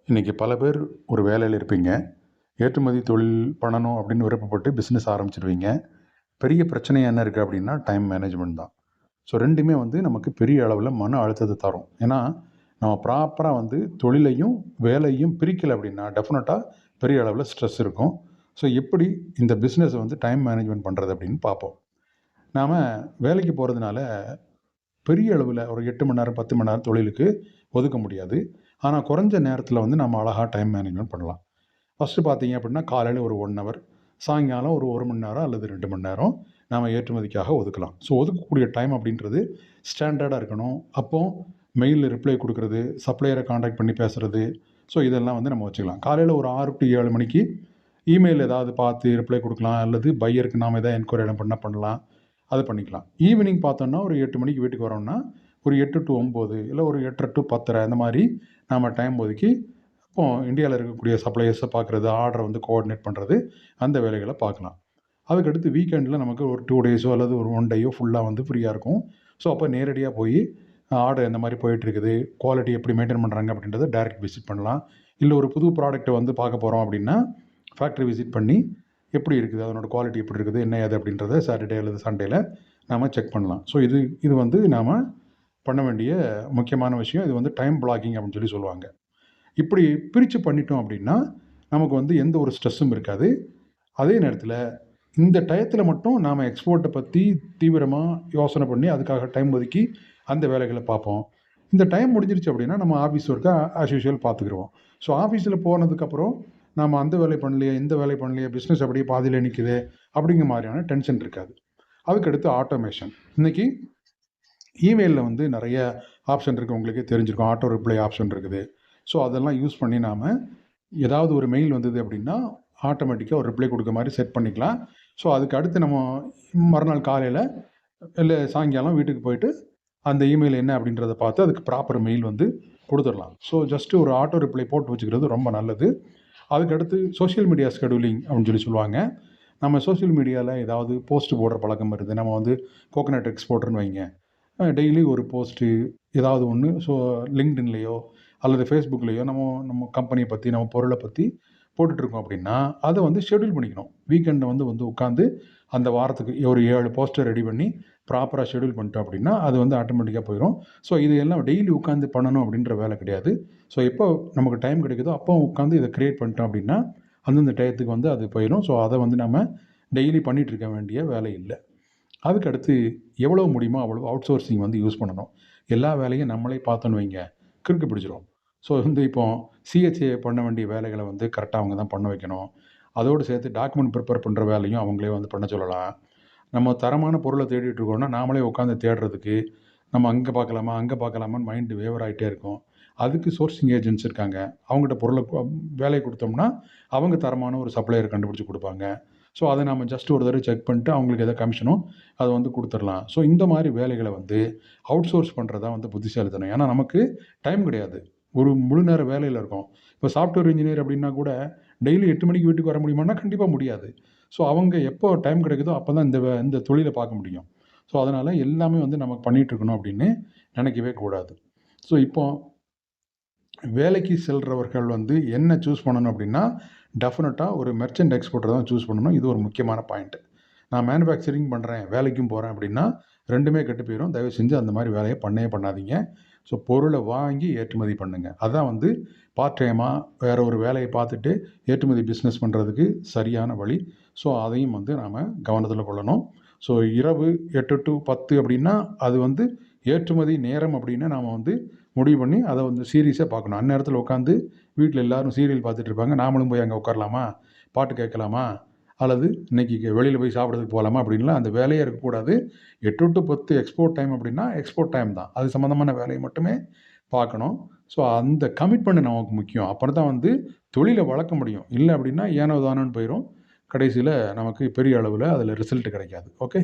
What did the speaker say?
இன்றைக்கி பல பேர் ஒரு வேலையில் இருப்பீங்க. ஏற்றுமதி தொழில் பண்ணணும் அப்படின்னு விருப்பப்பட்டு பிஸ்னஸ் ஆரம்பிச்சிருவீங்க. பெரிய பிரச்சனை என்ன இருக்குது அப்படின்னா டைம் மேனேஜ்மெண்ட் தான். ஸோ 2மே வந்து நமக்கு பெரிய அளவில் மன அழுத்தத்தை தரும். ஏன்னா நம்ம ப்ராப்பராக வந்து தொழிலையும் வேலையும் பிரிக்கலை அப்படின்னா டெஃபினட்டாக பெரிய அளவில் ஸ்ட்ரெஸ் இருக்கும். ஸோ எப்படி இந்த பிஸ்னஸை வந்து டைம் மேனேஜ்மெண்ட் பண்ணுறது அப்படின்னு பார்ப்போம். நாம் வேலைக்கு போகிறதுனால பெரிய அளவில் ஒரு 8 மணி நேரம் 10 மணி நேரம் தொழிலுக்கு ஒதுக்க முடியாது. ஆனால் குறைஞ்ச நேரத்தில் வந்து நம்ம அழகாக டைம் மேனேஜ்மெண்ட் பண்ணலாம். ஃபஸ்ட்டு பார்த்தீங்க அப்படின்னா காலையில் ஒரு 1 ஹவர், சாயங்காலம் ஒரு 1 மணி நேரம் அல்லது 2 மணி நேரம் நாம் ஏற்றுமதிக்காக ஒதுக்கலாம். ஸோ ஒதுக்கக்கூடிய டைம் அப்படின்றது ஸ்டாண்டர்டாக இருக்கணும். அப்போது மெயிலில் ரிப்ளை கொடுக்குறது, சப்ளையரை காண்டாக்ட் பண்ணி பேசுகிறது, ஸோ இதெல்லாம் வந்து நம்ம வச்சுக்கலாம். காலையில் ஒரு 6 to 7 மணிக்கு இமெயில் ஏதாவது பார்த்து ரிப்ளை கொடுக்கலாம், அல்லது பையருக்கு நாம் எதாவது என்கொயரி பண்ணலாம், அது பண்ணிக்கலாம். ஈவினிங் பார்த்தோன்னா ஒரு 8 மணிக்கு வீட்டுக்கு வரோம்னா ஒரு 8 to 9 இல்லை ஒரு 8:30 to 10:30 அந்த மாதிரி நாம் டைம் ஒதுக்கி இப்போது இந்தியாவில் இருக்கக்கூடிய சப்ளையர்ஸை பார்க்குறது, ஆர்டரை வந்து கோஆர்டினேட் பண்ணுறது, அந்த வேலைகளை பார்க்கலாம். அதுக்கடுத்து வீக்கெண்டில் நமக்கு ஒரு 2 டேஸோ அல்லது ஒரு 1 டேயோ ஃபுல்லாக வந்து ஃப்ரீயாக இருக்கும். ஸோ அப்போ நேரடியாக போய் ஆர்டர் எந்த மாதிரி போயிட்டுருக்குது, குவாலிட்டி எப்படி மெயின்டைன் பண்ணுறாங்க அப்படின்றத டைரக்ட் விசிட் பண்ணலாம். இல்லை ஒரு புது ப்ராடக்ட்டை வந்து பார்க்க போகிறோம் அப்படின்னா ஃபேக்ட்ரி விசிட் பண்ணி எப்படி இருக்குது, அதனோட குவாலிட்டி எப்படி இருக்குது, என்ன ஏது அப்படின்றத சாட்டர்டே அல்லது சண்டேல நாம் செக் பண்ணலாம். ஸோ இது வந்து நாம் பண்ண வேண்டிய முக்கியமான விஷயம். இது வந்து டைம் பிளாக்கிங் அப்படின்னு சொல்லுவாங்க. இப்படி பிரித்து பண்ணிட்டோம் அப்படின்னா நமக்கு வந்து எந்த ஒரு ஸ்ட்ரெஸ்ஸும் இருக்காது. அதே நேரத்தில் இந்த டயத்தில் மட்டும் நாம் எக்ஸ்போர்ட்டை பற்றி தீவிரமாக யோசனை பண்ணி அதுக்காக டைம் ஒதுக்கி அந்த வேலைகளை பார்ப்போம். இந்த டைம் முடிஞ்சிருச்சு அப்படின்னா நம்ம ஆஃபீஸ் ஒர்க்கை ஆஸ் யூஷுவல் பார்த்துக்குருவோம். ஸோ ஆஃபீஸில் போனதுக்கப்புறம் நாம் அந்த வேலை பண்ணலையே, இந்த வேலை பண்ணலையே, பிஸ்னஸ் அப்படியே பாதியில் நிற்குது அப்படிங்கிற மாதிரியான டென்ஷன் இருக்காது. அதுக்கடுத்து ஆட்டோமேஷன். இன்றைக்கி இமெயிலில் வந்து நிறைய ஆப்ஷன் இருக்குது, உங்களுக்கே தெரிஞ்சிருக்கும். ஆட்டோ ரிப்ளை ஆப்ஷன் இருக்குது. ஸோ அதெல்லாம் யூஸ் பண்ணி நாம் ஏதாவது ஒரு மெயில் வந்தது அப்படின்னா ஆட்டோமேட்டிக்காக ஒரு ரிப்ளை கொடுக்க மாதிரி செட் பண்ணிக்கலாம். ஸோ அதுக்கு அடுத்து நம்ம மறுநாள் காலையில் இல்லை சாயங்காலம் வீட்டுக்கு போயிட்டு அந்த இமெயில் என்ன அப்படின்றத பார்த்து அதுக்கு ப்ராப்பர் மெயில் வந்து கொடுத்துடலாம். ஸோ ஜஸ்ட்டு ஒரு ஆட்டோ ரிப்ளை போட்டு வச்சுக்கிறது ரொம்ப நல்லது. அதுக்கடுத்து சோஷியல் மீடியா ஸ்கெடியூலிங் அப்படின்னு சொல்லுவாங்க. நம்ம சோஷியல் மீடியாவில் ஏதாவது போஸ்ட் போடுற பழக்கம் இருக்குது. நம்ம வந்து கோகனட் எக்ஸ்போர்ட்டர்னு வைங்க, டெய்லி ஒரு போஸ்ட்டு ஏதாவது ஒன்று ஸோ லிங்க்டின்லேயோ அல்லது ஃபேஸ்புக்லேயோ நம்ம கம்பெனியை பற்றி, நம்ம பொருளை பற்றி போட்டுட்ருக்கோம் அப்படின்னா அதை வந்து ஷெட்யூல் பண்ணிக்கணும். வீக்கெண்டில் வந்து உட்காந்து அந்த வாரத்துக்கு ஒரு 7 போஸ்ட்டை ரெடி பண்ணி ப்ராப்பராக ஷெட்யூல் பண்ணிட்டோம் அப்படின்னா அது வந்து ஆட்டோமேட்டிக்காக போயிடும். ஸோ இது எல்லாம் டெய்லி உட்காந்து பண்ணணும் அப்படின்ற வேலை கிடையாது. ஸோ எப்போ நமக்கு டைம் கிடைக்குதோ அப்போ உட்காந்து இதை க்ரியேட் பண்ணிட்டோம் அப்படின்னா அந்தந்த டயத்துக்கு வந்து அது போயிடும். ஸோ அதை வந்து நம்ம டெய்லி பண்ணிகிட்டு இருக்க வேண்டிய வேலை இல்லை. அதுக்கடுத்து எவ்வளோ முடியுமோ அவ்வளோ அவுட் சோர்சிங் வந்து யூஸ் பண்ணணும். எல்லா வேலையும் நம்மளே பார்த்தோன்னு வைங்க, கிறுக்கு பிடிச்சிரும். ஸோ வந்து இப்போ சிஹெச்ஏ பண்ண வேண்டிய வேலைகளை வந்து கரெக்டாக அவங்க தான் பண்ண வைக்கணும். அதோடு சேர்த்து டாக்குமெண்ட் ப்ரிப்பேர் பண்ணுற வேலையும் அவங்களே வந்து பண்ண சொல்லலாம். நம்ம தரமான பொருளை தேடிட்டு இருக்கோம்னா நாமளே உட்காந்து தேடுறதுக்கு நம்ம அங்கே பார்க்கலாமா, அங்கே பார்க்கலாமான்னு மைண்டு வேவர் ஆகிட்டே இருக்கும். அதுக்கு சோர்சிங் ஏஜென்ட்ஸ் இருக்காங்க. அவங்ககிட்ட பொருளை வேலையை கொடுத்தோம்னா அவங்க தரமான ஒரு சப்ளையரை கண்டுபிடிச்சி கொடுப்பாங்க. ஸோ அதை நம்ம ஜஸ்ட் ஒரு தடவை செக் பண்ணிட்டு அவங்களுக்கு எதாவது கமிஷனோ அதை வந்து கொடுத்துடலாம். ஸோ இந்த மாதிரி வேலைகளை வந்து அவுட் சோர்ஸ் பண்ணுறது தான் வந்து புத்திசாலித்தனம். ஏன்னா நமக்கு டைம் கிடையாது. ஒரு முழு நேர வேலையில் இருக்கோம். இப்போ சாஃப்ட்வேர் இன்ஜினியர் அப்படின்னா கூட டெய்லி 8 மணிக்கு வீட்டுக்கு வர முடியுமான்னா கண்டிப்பாக முடியாது. ஸோ அவங்க எப்போ டைம் கிடைக்குதோ அப்போ தான் இந்த தொழிலை பார்க்க முடியும். ஸோ அதனால் எல்லாமே வந்து நமக்கு பண்ணிகிட்ருக்கணும் அப்படின்னு நினைக்கவே கூடாது. ஸோ இப்போ வேலைக்கு செல்கிறவர்கள் வந்து என்ன சூஸ் பண்ணணும் அப்படின்னா டெஃபினட்டாக ஒரு மெர்ச்சன்ட் எக்ஸ்போர்ட்டர் தான் சூஸ் பண்ணணும். இது ஒரு முக்கியமான பாயிண்ட்டு. நான் மேனுஃபேக்சரிங் பண்ணுறேன், வேலைக்கும் போகிறேன் அப்படின்னா 2மே கெட்டு போயிடும். தயவு செஞ்சு அந்த மாதிரி வேலையை பண்ணாதீங்க. ஸோ பொருளை வாங்கி ஏற்றுமதி பண்ணுங்கள். அதுதான் வந்து பார்ட் டைமாக வேறு ஒரு வேலையை பார்த்துட்டு ஏற்றுமதி பிஸ்னஸ் பண்ணுறதுக்கு சரியான வழி. ஸோ அதையும் வந்து நாம் கவனத்தில் கொள்ளணும். ஸோ இரவு 8 to 10 அப்படின்னா அது வந்து ஏற்றுமதி நேரம் அப்படின்னு நாம் வந்து முடிவு பண்ணி அதை வந்து சீரியஸாக பார்க்கணும். அந்நேரத்தில் உட்காந்து வீட்டில் எல்லோரும் சீரியல் பார்த்துட்டு இருப்பாங்க. நாமளும் போய் அங்கே உட்காரலாமா, பாட்டு கேட்கலாமா, அல்லது இன்றைக்கி வெளியில் போய் சாப்பிட்றதுக்கு போகலாமா அப்படின்லாம் அந்த வேலையே இருக்கக்கூடாது. 8 to 10 எக்ஸ்போர்ட் டைம் அப்படின்னா எக்ஸ்போர்ட் டைம் தான். அது சம்மந்தமான வேலையை மட்டுமே பார்க்கணும். ஸோ அந்த கமிட்மெண்ட் நமக்கு முக்கியம். அப்புறம் தான் வந்து தொழிலை வளர்க்க முடியும். இல்லை அப்படின்னா ஏனோ தானோன்னு போயிடும். கடைசியில் நமக்கு பெரிய அளவில் அதில் ரிசல்ட் கிடைக்காது. ஓகே.